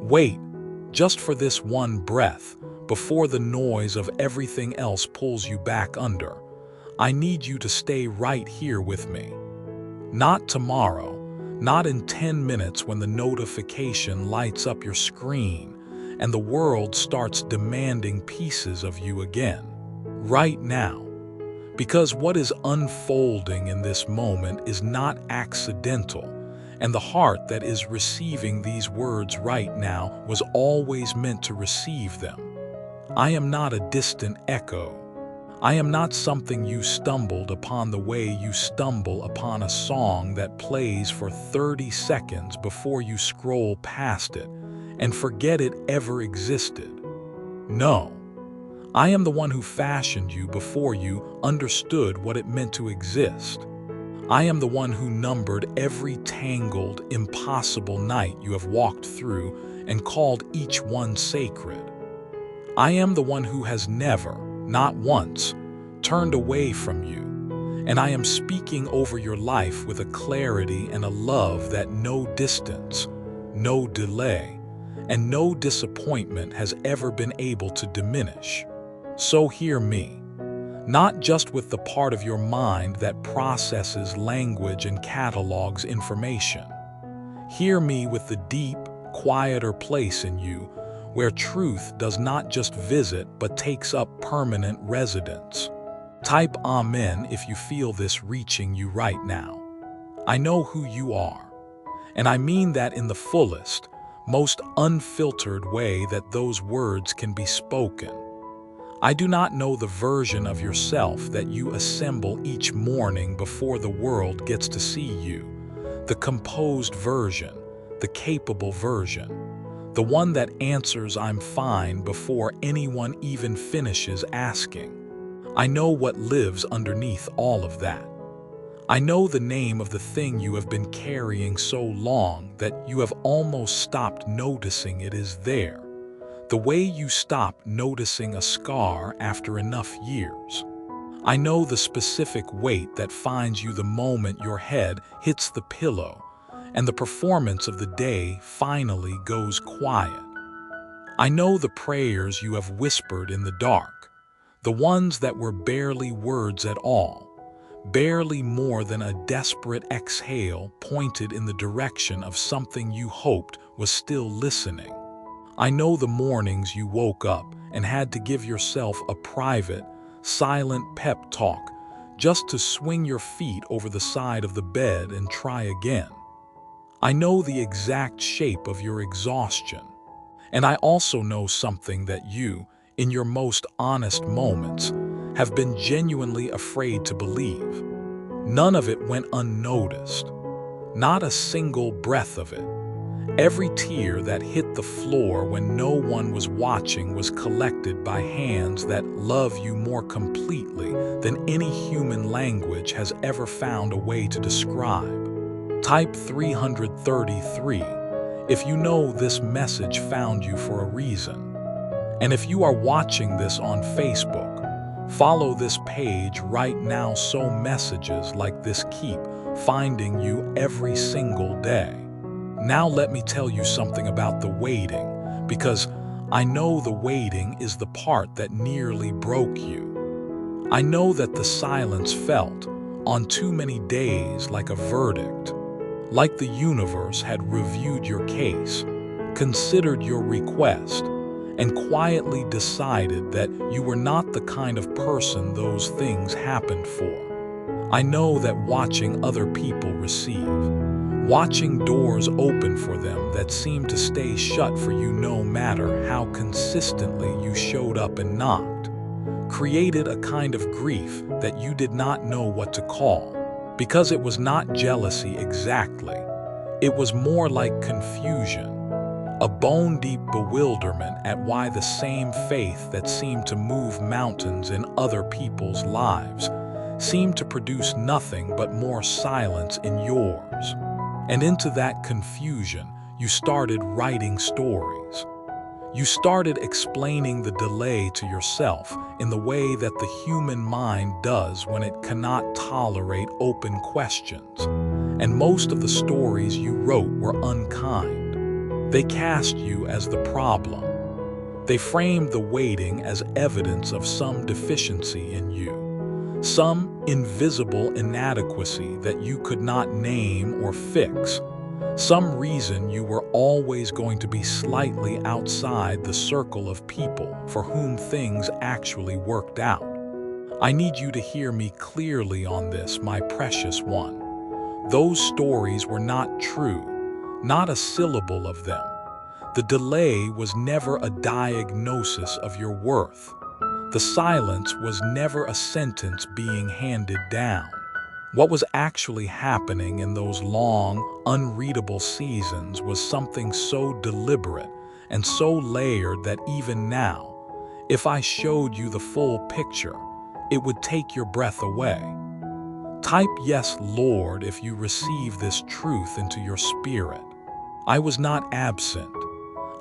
Wait, just for this one breath, before the noise of everything else pulls you back under. I need you to stay right here with me. Not tomorrow, not in 10 minutes when the notification lights up your screen and the world starts demanding pieces of you again. Right now. Because what is unfolding in this moment is not accidental, and the heart that is receiving these words right now was always meant to receive them. I am not a distant echo. I am not something you stumbled upon the way you stumble upon a song that plays for 30 seconds before you scroll past it and forget it ever existed. No. I am the one who fashioned you before you understood what it meant to exist. I am the one who numbered every tangled, impossible night you have walked through and called each one sacred. I am the one who has never, not once, turned away from you, and I am speaking over your life with a clarity and a love that no distance, no delay, and no disappointment has ever been able to diminish. So hear me, not just with the part of your mind that processes language and catalogs information. Hear me with the deep, quieter place in you where truth does not just visit but takes up permanent residence. Type Amen if you feel this reaching you right now. I know who you are, and I mean that in the fullest, most unfiltered way that those words can be spoken. I do not know the version of yourself that you assemble each morning before the world gets to see you, the composed version, the capable version, the one that answers "I'm fine" before anyone even finishes asking. I know what lives underneath all of that. I know the name of the thing you have been carrying so long that you have almost stopped noticing it is there. The way you stop noticing a scar after enough years. I know the specific weight that finds you the moment your head hits the pillow and the performance of the day finally goes quiet. I know the prayers you have whispered in the dark, the ones that were barely words at all, barely more than a desperate exhale pointed in the direction of something you hoped was still listening. I know the mornings you woke up and had to give yourself a private, silent pep talk just to swing your feet over the side of the bed and try again. I know the exact shape of your exhaustion. And I also know something that you, in your most honest moments, have been genuinely afraid to believe. None of it went unnoticed. Not a single breath of it. Every tear that hit the floor when no one was watching was collected by hands that love you more completely than any human language has ever found a way to describe. Type 333 if you know this message found you for a reason. And if you are watching this on Facebook, follow this page right now so messages like this keep finding you every single day. Now let me tell you something about the waiting, because I know the waiting is the part that nearly broke you. I know that the silence felt, on too many days, like a verdict, like the universe had reviewed your case, considered your request, and quietly decided that you were not the kind of person those things happened for. I know that watching other people receive, watching doors open for them that seem to stay shut for you no matter how consistently you showed up and knocked, created a kind of grief that you did not know what to call, because it was not jealousy exactly. It was more like confusion, a bone-deep bewilderment at why the same faith that seemed to move mountains in other people's lives seemed to produce nothing but more silence in yours. And into that confusion, you started writing stories. You started explaining the delay to yourself in the way that the human mind does when it cannot tolerate open questions. And most of the stories you wrote were unkind. They cast you as the problem. They framed the waiting as evidence of some deficiency in you, some invisible inadequacy that you could not name or fix, some reason you were always going to be slightly outside the circle of people for whom things actually worked out. I need you to hear me clearly on this, my precious one. Those stories were not true, not a syllable of them. The delay was never a diagnosis of your worth. The silence was never a sentence being handed down. What was actually happening in those long, unreadable seasons was something so deliberate and so layered that even now, if I showed you the full picture, it would take your breath away. Type "Yes, Lord" if you receive this truth into your spirit. I was not absent.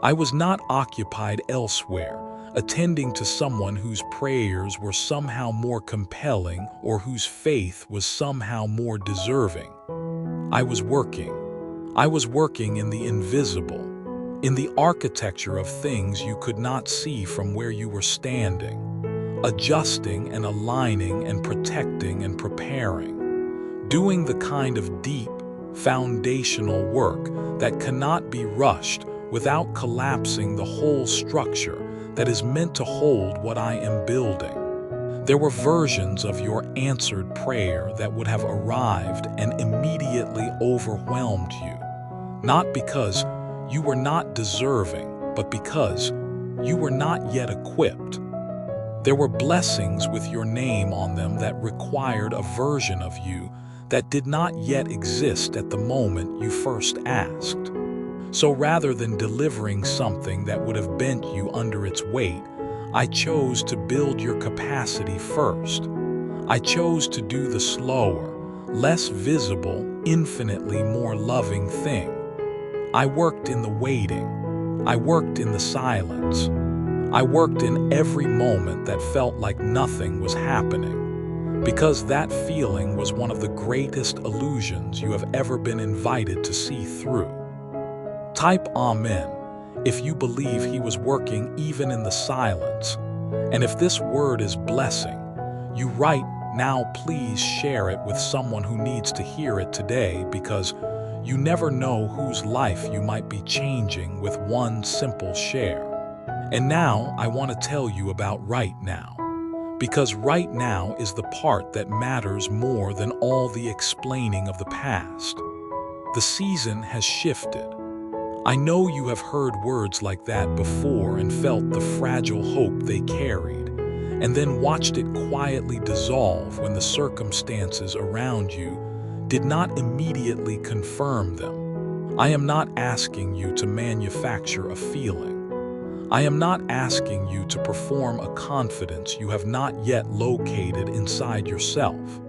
I was not occupied elsewhere, attending to someone whose prayers were somehow more compelling or whose faith was somehow more deserving. I was working. I was working in the invisible, in the architecture of things you could not see from where you were standing, adjusting and aligning and protecting and preparing, doing the kind of deep, foundational work that cannot be rushed without collapsing the whole structure that is meant to hold what I am building. There were versions of your answered prayer that would have arrived and immediately overwhelmed you, not because you were not deserving, but because you were not yet equipped. There were blessings with your name on them that required a version of you that did not yet exist at the moment you first asked. So rather than delivering something that would have bent you under its weight, I chose to build your capacity first. I chose to do the slower, less visible, infinitely more loving thing. I worked in the waiting. I worked in the silence. I worked in every moment that felt like nothing was happening, because that feeling was one of the greatest illusions you have ever been invited to see through. Type "Amen" if you believe he was working even in the silence. And if this word is blessing, you write "Now please share it with someone who needs to hear it today," because you never know whose life you might be changing with one simple share. And now I want to tell you about right now, because right now is the part that matters more than all the explaining of the past. The season has shifted. I know you have heard words like that before and felt the fragile hope they carried, and then watched it quietly dissolve when the circumstances around you did not immediately confirm them. I am not asking you to manufacture a feeling. I am not asking you to perform a confidence you have not yet located inside yourself.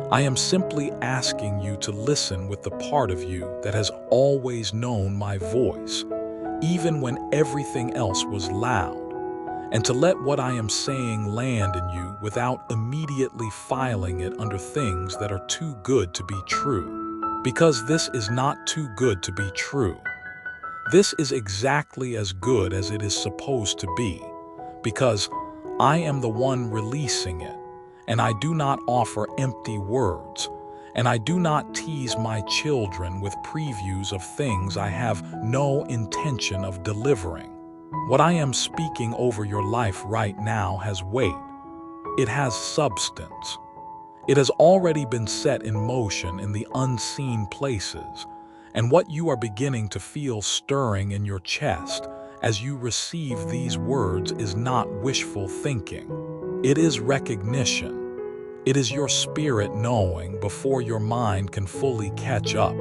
I am simply asking you to listen with the part of you that has always known my voice, even when everything else was loud, and to let what I am saying land in you without immediately filing it under things that are too good to be true. Because this is not too good to be true. This is exactly as good as it is supposed to be, because I am the one releasing it. And I do not offer empty words, and I do not tease my children with previews of things I have no intention of delivering. What I am speaking over your life right now has weight. It has substance. It has already been set in motion in the unseen places, and what you are beginning to feel stirring in your chest as you receive these words is not wishful thinking. It is recognition. It is your spirit knowing before your mind can fully catch up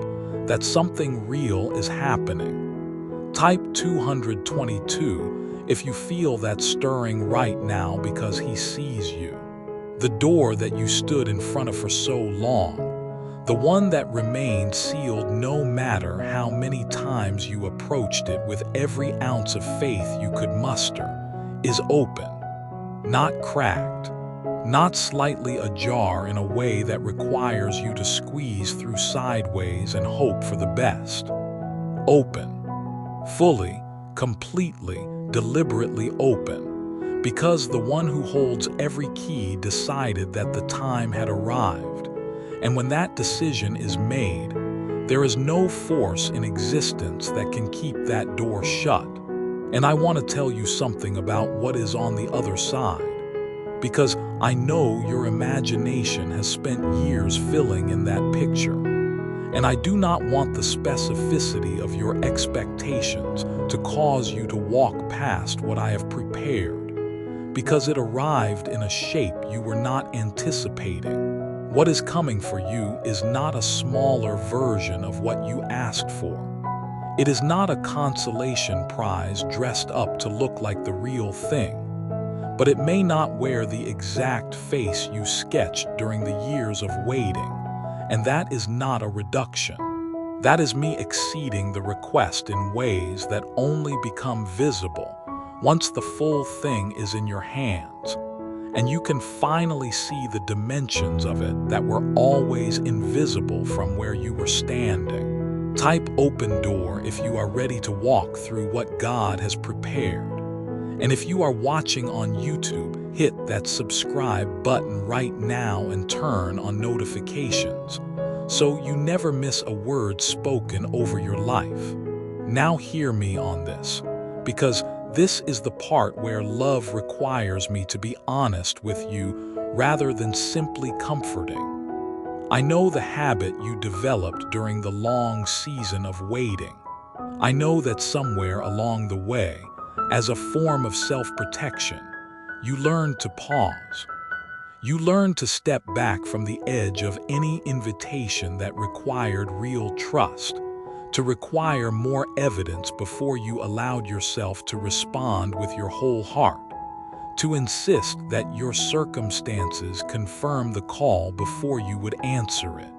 that something real is happening. Type 222 if you feel that stirring right now, because he sees you. The door that you stood in front of for so long, the one that remained sealed no matter how many times you approached it with every ounce of faith you could muster, is open. Not cracked, not slightly ajar in a way that requires you to squeeze through sideways and hope for the best. Open, fully, completely, deliberately open, because the one who holds every key decided that the time had arrived. And when that decision is made, there is no force in existence that can keep that door shut. And I want to tell you something about what is on the other side, because I know your imagination has spent years filling in that picture. And I do not want the specificity of your expectations to cause you to walk past what I have prepared, because it arrived in a shape you were not anticipating. What is coming for you is not a smaller version of what you asked for. It is not a consolation prize dressed up to look like the real thing, but it may not wear the exact face you sketched during the years of waiting, and that is not a reduction. That is me exceeding the request in ways that only become visible once the full thing is in your hands, and you can finally see the dimensions of it that were always invisible from where you were standing. Type open door if you are ready to walk through what God has prepared. And if you are watching on YouTube, hit that subscribe button right now and turn on notifications so you never miss a word spoken over your life. Now hear me on this, because this is the part where love requires me to be honest with you rather than simply comforting. I know the habit you developed during the long season of waiting. I know that somewhere along the way, as a form of self-protection, you learned to pause. You learned to step back from the edge of any invitation that required real trust, to require more evidence before you allowed yourself to respond with your whole heart, to insist that your circumstances confirm the call before you would answer it.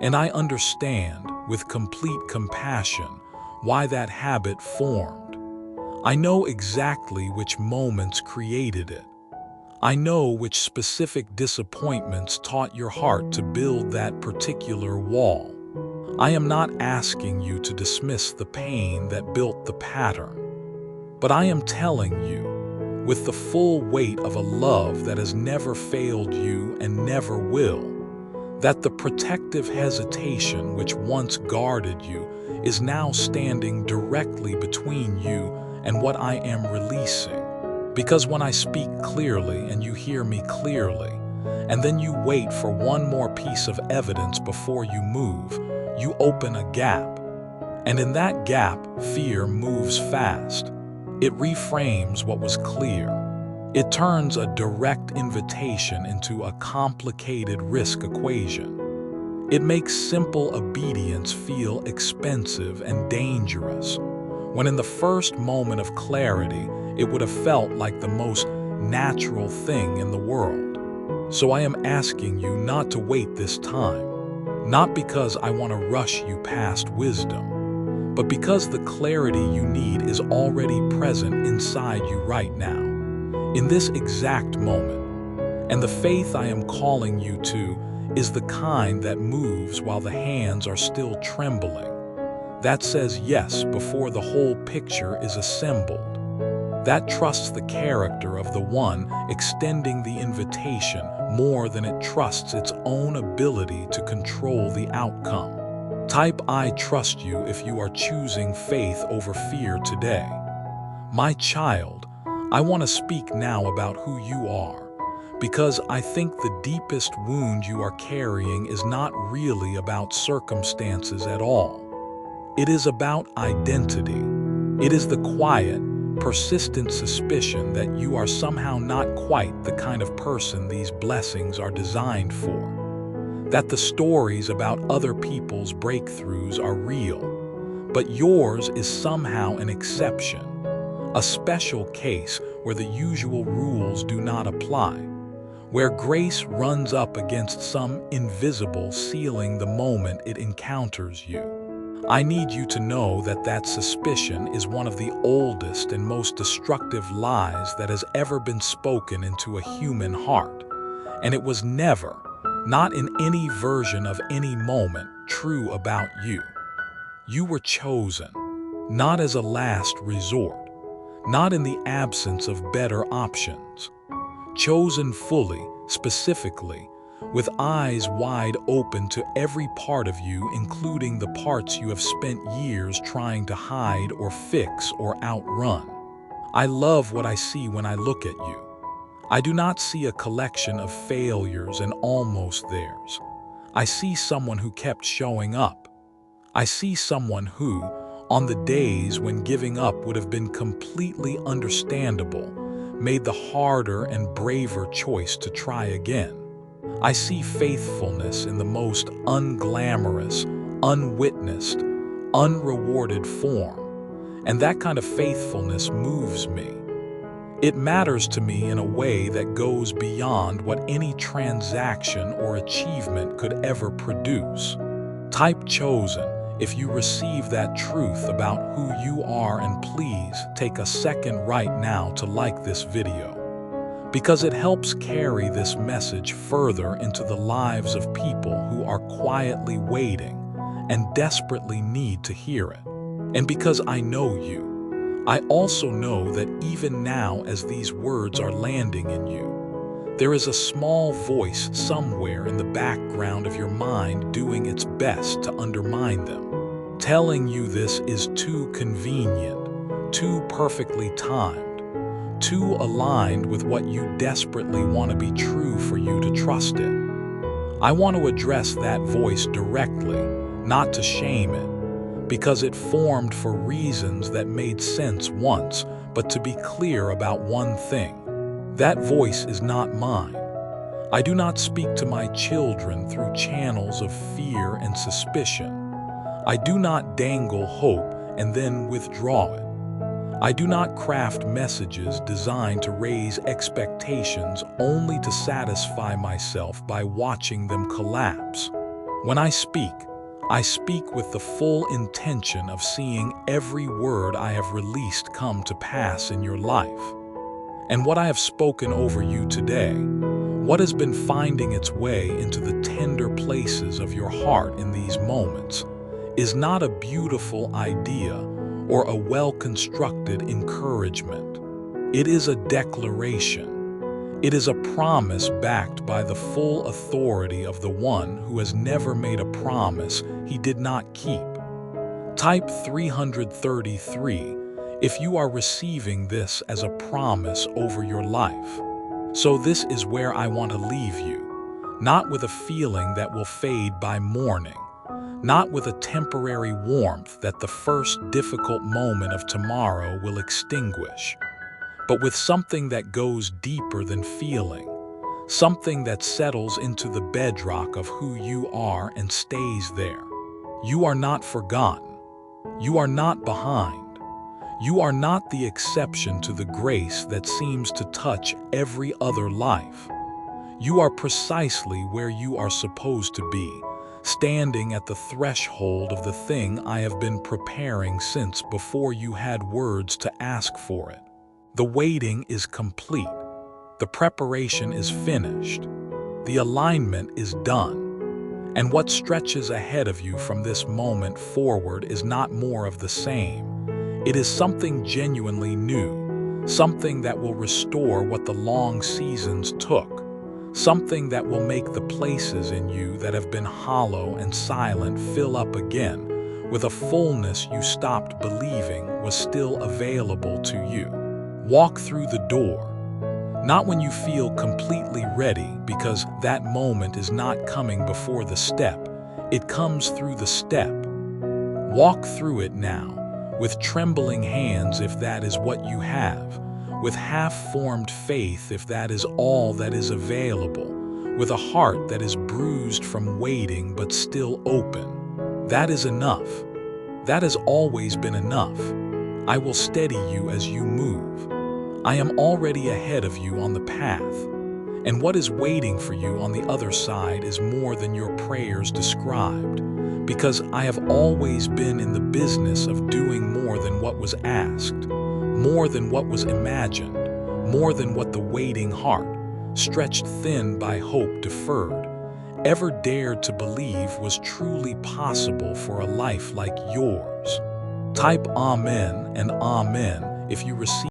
And I understand, with complete compassion, why that habit formed. I know exactly which moments created it. I know which specific disappointments taught your heart to build that particular wall. I am not asking you to dismiss the pain that built the pattern, but I am telling you, with the full weight of a love that has never failed you and never will, that the protective hesitation which once guarded you is now standing directly between you and what I am releasing. Because when I speak clearly and you hear me clearly, and then you wait for one more piece of evidence before you move, you open a gap. And in that gap, fear moves fast. It reframes what was clear. It turns a direct invitation into a complicated risk equation. It makes simple obedience feel expensive and dangerous, when in the first moment of clarity, it would have felt like the most natural thing in the world. So I am asking you not to wait this time. Not because I want to rush you past wisdom, but because the clarity you need is already present inside you right now, in this exact moment. And the faith I am calling you to is the kind that moves while the hands are still trembling, that says yes before the whole picture is assembled, that trusts the character of the one extending the invitation more than it trusts its own ability to control the outcome. Type I trust you if you are choosing faith over fear today. My child, I want to speak now about who you are, because I think the deepest wound you are carrying is not really about circumstances at all. It is about identity. It is the quiet, persistent suspicion that you are somehow not quite the kind of person these blessings are designed for. That the stories about other people's breakthroughs are real, but yours is somehow an exception, a special case where the usual rules do not apply, where grace runs up against some invisible ceiling the moment it encounters you. I need you to know that that suspicion is one of the oldest and most destructive lies that has ever been spoken into a human heart. And it was never, not in any version of any moment, true about you. You were chosen. not as a last resort, not in the absence of better options. Chosen fully, specifically, with eyes wide open to every part of you, including the parts you have spent years trying to hide or fix or outrun. I love what I see when I look at you. I do not see a collection of failures and almost theirs. I see someone who kept showing up. I see someone who, on the days when giving up would have been completely understandable, made the harder and braver choice to try again. I see faithfulness in the most unglamorous, unwitnessed, unrewarded form, and that kind of faithfulness moves me. It matters to me in a way that goes beyond what any transaction or achievement could ever produce. Type chosen if you receive that truth about who you are, and please take a second right now to like this video, because it helps carry this message further into the lives of people who are quietly waiting and desperately need to hear it. And because I know you, I also know that even now, as these words are landing in you, there is a small voice somewhere in the background of your mind doing its best to undermine them, telling you this is too convenient, too perfectly timed, too aligned with what you desperately want to be true for you to trust it. I want to address that voice directly, not to shame it, because it formed for reasons that made sense once, but to be clear about one thing. That voice is not mine. I do not speak to my children through channels of fear and suspicion. I do not dangle hope and then withdraw it. I do not craft messages designed to raise expectations only to satisfy myself by watching them collapse. When I speak with the full intention of seeing every word I have released come to pass in your life. And what I have spoken over you today, what has been finding its way into the tender places of your heart in these moments, is not a beautiful idea or a well-constructed encouragement. It is a declaration. It is a promise backed by the full authority of the one who has never made a promise he did not keep. Type 333 if you are receiving this as a promise over your life. So this is where I want to leave you, not with a feeling that will fade by morning, not with a temporary warmth that the first difficult moment of tomorrow will extinguish, but with something that goes deeper than feeling, something that settles into the bedrock of who you are and stays there. You are not forgotten. You are not behind. You are not the exception to the grace that seems to touch every other life. You are precisely where you are supposed to be, standing at the threshold of the thing I have been preparing since before you had words to ask for it. The waiting is complete. The preparation is finished. The alignment is done. And what stretches ahead of you from this moment forward is not more of the same. It is something genuinely new, something that will restore what the long seasons took, something that will make the places in you that have been hollow and silent fill up again with a fullness you stopped believing was still available to you. Walk through the door, not when you feel completely ready, because that moment is not coming before the step. It comes through the step. Walk through it now, with trembling hands if that is what you have, with half-formed faith if that is all that is available, with a heart that is bruised from waiting but still open. That is enough. That has always been enough. I will steady you as you move. I am already ahead of you on the path, and what is waiting for you on the other side is more than your prayers described, because I have always been in the business of doing more than what was asked, more than what was imagined, more than what the waiting heart, stretched thin by hope deferred, ever dared to believe was truly possible for a life like yours. Type Amen and Amen if you receive